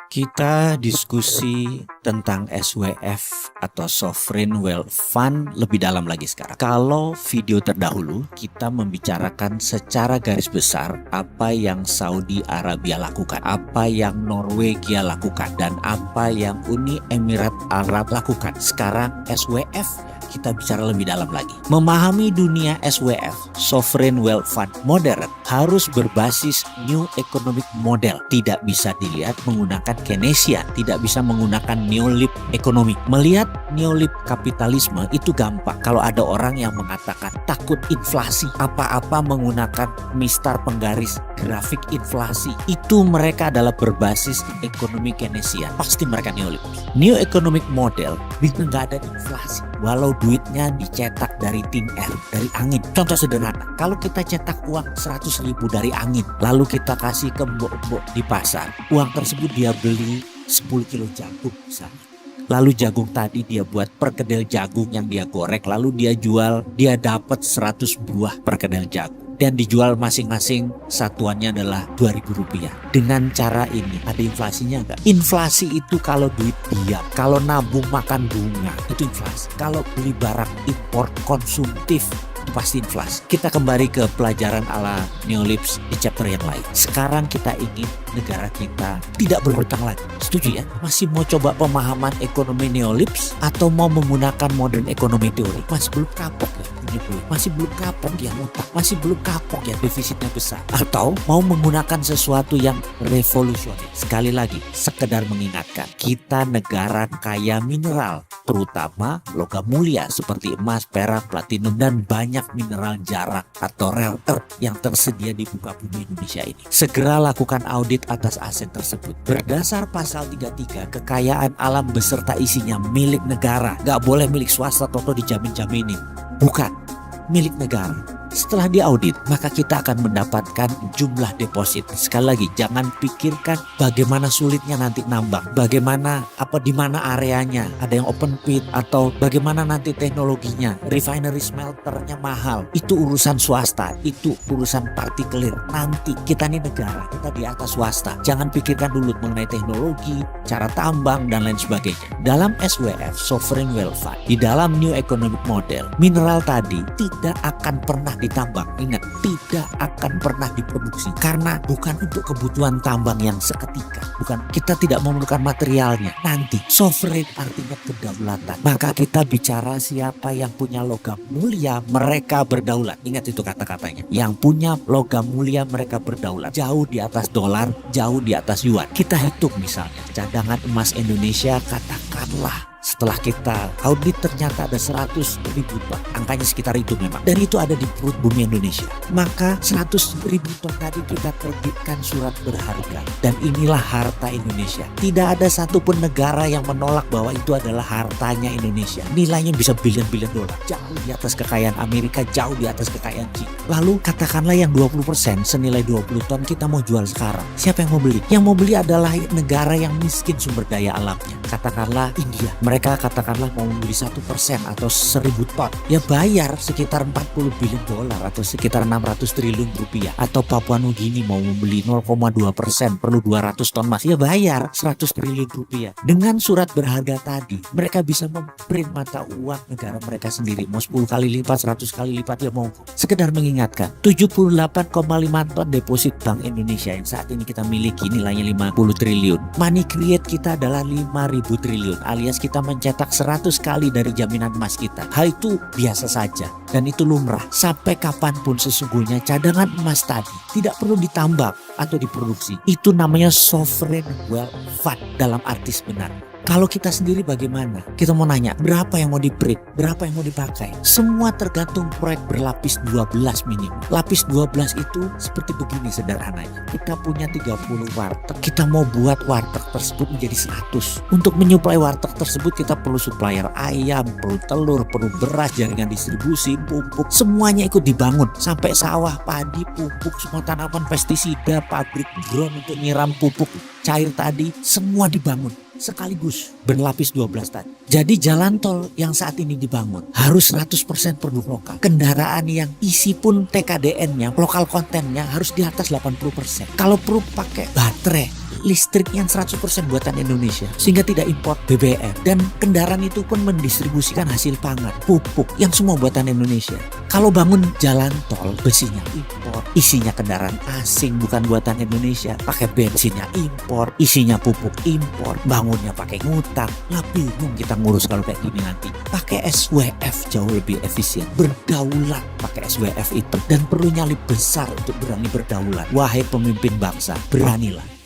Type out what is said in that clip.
Kita diskusi tentang SWF atau Sovereign Wealth Fund lebih dalam lagi sekarang. Kalau video terdahulu kita membicarakan secara garis besar apa yang Saudi Arabia lakukan, apa yang Norwegia lakukan, dan apa yang Uni Emirat Arab lakukan. Sekarang SWF kita bicara lebih dalam lagi. Memahami dunia SWF, Sovereign Wealth Fund modern, harus berbasis New Economic Model. Tidak bisa dilihat menggunakan Keynesian, tidak bisa menggunakan Neolib ekonomi. Melihat Neolib kapitalisme itu gampang. Kalau ada orang yang mengatakan takut inflasi, apa-apa menggunakan mistar penggaris grafik inflasi, itu mereka adalah berbasis ekonomi Keynesian. Pasti mereka Neolib. New Economic Model bisa nggak ada inflasi, walau duitnya dicetak dari tin air, dari angin. Contoh sederhana, kalau kita cetak uang 100.000 dari angin, lalu kita kasih ke mbok-mbok di pasar, uang tersebut dia beli 10 kilo jagung misalnya. Lalu jagung tadi dia buat perkedel jagung yang dia goreng, lalu dia jual, dia dapat 100 buah perkedel jagung. Dan dijual masing-masing satuannya adalah Rp2.000. Dengan cara ini ada inflasinya enggak? Inflasi itu kalau duit diam, kalau nabung makan bunga itu inflasi. Kalau beli barang impor konsumtif itu pasti inflasi. Kita kembali ke pelajaran ala Neolips di chapter yang lain. Sekarang kita ingin negara kita tidak berhutang lagi. Setuju ya? Masih mau coba pemahaman ekonomi Neolips atau mau menggunakan modern ekonomi teori? Masih belum kapok ya? Masih belum kapok ya utang, masih belum kapok ya defisitnya besar, atau mau menggunakan sesuatu yang revolusioner. Sekali lagi, sekedar mengingatkan, kita negara kaya mineral, terutama logam mulia seperti emas, perak, platinum, dan banyak mineral jarak atau rare earth yang tersedia di muka bumi Indonesia ini. Segera lakukan audit atas aset tersebut. Berdasar pasal 33, kekayaan alam beserta isinya milik negara, gak boleh milik swasta atau dijamin-jaminin. Bukan, milik negara. Setelah diaudit, maka kita akan mendapatkan jumlah deposit. Sekali lagi, jangan pikirkan bagaimana sulitnya nanti nambang, bagaimana di mana areanya, ada yang open pit atau bagaimana nanti teknologinya, refinery smelternya mahal. Itu urusan swasta, itu urusan partikelir. Nanti kita nih negara, kita di atas swasta. Jangan pikirkan dulu mengenai teknologi, cara tambang dan lain sebagainya. Dalam SWF, Sovereign Wealth Fund, di dalam New Economic Model, mineral tadi tidak akan pernah ditambang. Ingat, tidak akan pernah diproduksi karena bukan untuk kebutuhan tambang yang seketika. Bukan, kita tidak memerlukan materialnya. Nanti sovereign artinya kedaulatan. Maka kita bicara siapa yang punya logam mulia, mereka berdaulat. Ingat itu kata-katanya. Yang punya logam mulia mereka berdaulat. Jauh di atas dolar, jauh di atas yuan. Kita hitung misalnya cadangan emas Indonesia, katakanlah setelah kita audit ternyata ada 100.000 ton. Angkanya sekitar itu memang. Dan itu ada di perut bumi Indonesia. Maka 100.000 ton tadi kita terbitkan surat berharga. Dan inilah harta Indonesia. Tidak ada satupun negara yang menolak bahwa itu adalah hartanya Indonesia. Nilainya bisa bilion-bilion dolar. Jauh di atas kekayaan Amerika, jauh di atas kekayaan China. Lalu katakanlah yang 20% senilai 20 ton kita mau jual sekarang. Siapa yang mau beli? Yang mau beli adalah negara yang miskin sumber daya alamnya. Katakanlah India. Mereka katakanlah mau membeli 1% atau 1.000 ton. Ya bayar sekitar 40 bilion dolar atau sekitar 600 triliun rupiah. Atau Papua Nugini mau membeli 0,2%, perlu 200 ton emas. Ya bayar 100 triliun rupiah. Dengan surat berharga tadi, mereka bisa memprint mata uang negara mereka sendiri. Mau 10 kali lipat, 100 kali lipat, ya mau. Sekedar mengingatkan, 78,5 ton deposit Bank Indonesia yang saat ini kita miliki nilainya 50 triliun. Money create kita adalah 5.000 triliun alias kita mencetak 100 kali dari jaminan emas kita. Hal itu biasa saja dan itu lumrah. Sampai kapanpun sesungguhnya cadangan emas tadi tidak perlu ditambang atau diproduksi. Itu namanya Sovereign Wealth Fund dalam arti sebenarnya. Kalau kita sendiri bagaimana? Kita mau nanya, berapa yang mau di-print? Berapa yang mau dipakai? Semua tergantung proyek berlapis 12 minimal. Lapis 12 itu seperti begini sederhananya. Kita punya 30 warteg. Kita mau buat warteg tersebut menjadi 100. Untuk menyuplai warteg tersebut kita perlu supplier ayam, perlu telur, perlu beras, jaringan distribusi, pupuk. Semuanya ikut dibangun. Sampai sawah, padi, pupuk, semua tanaman, pestisida, pabrik drone untuk nyiram pupuk cair tadi, semua dibangun sekaligus berlapis 12 tadi. Jadi jalan tol yang saat ini dibangun harus 100% produk lokal. Kendaraan yang isi pun TKDN-nya, lokal kontennya harus di atas 80%. Kalau perlu pakai baterai, listrik yang 100% buatan Indonesia, sehingga tidak import BBM. Dan kendaraan itu pun mendistribusikan hasil pangan, pupuk yang semua buatan Indonesia. Kalau bangun jalan tol, besinya impor, isinya kendaraan asing bukan buatan Indonesia, pakai bensinnya impor, isinya pupuk impor, bangunnya pakai ngutang. Lah bingung kita ngurus kalau kayak gini nanti. Pakai SWF jauh lebih efisien, berdaulat pakai SWF itu, dan perlu nyali besar untuk berani berdaulat. Wahai pemimpin bangsa, beranilah.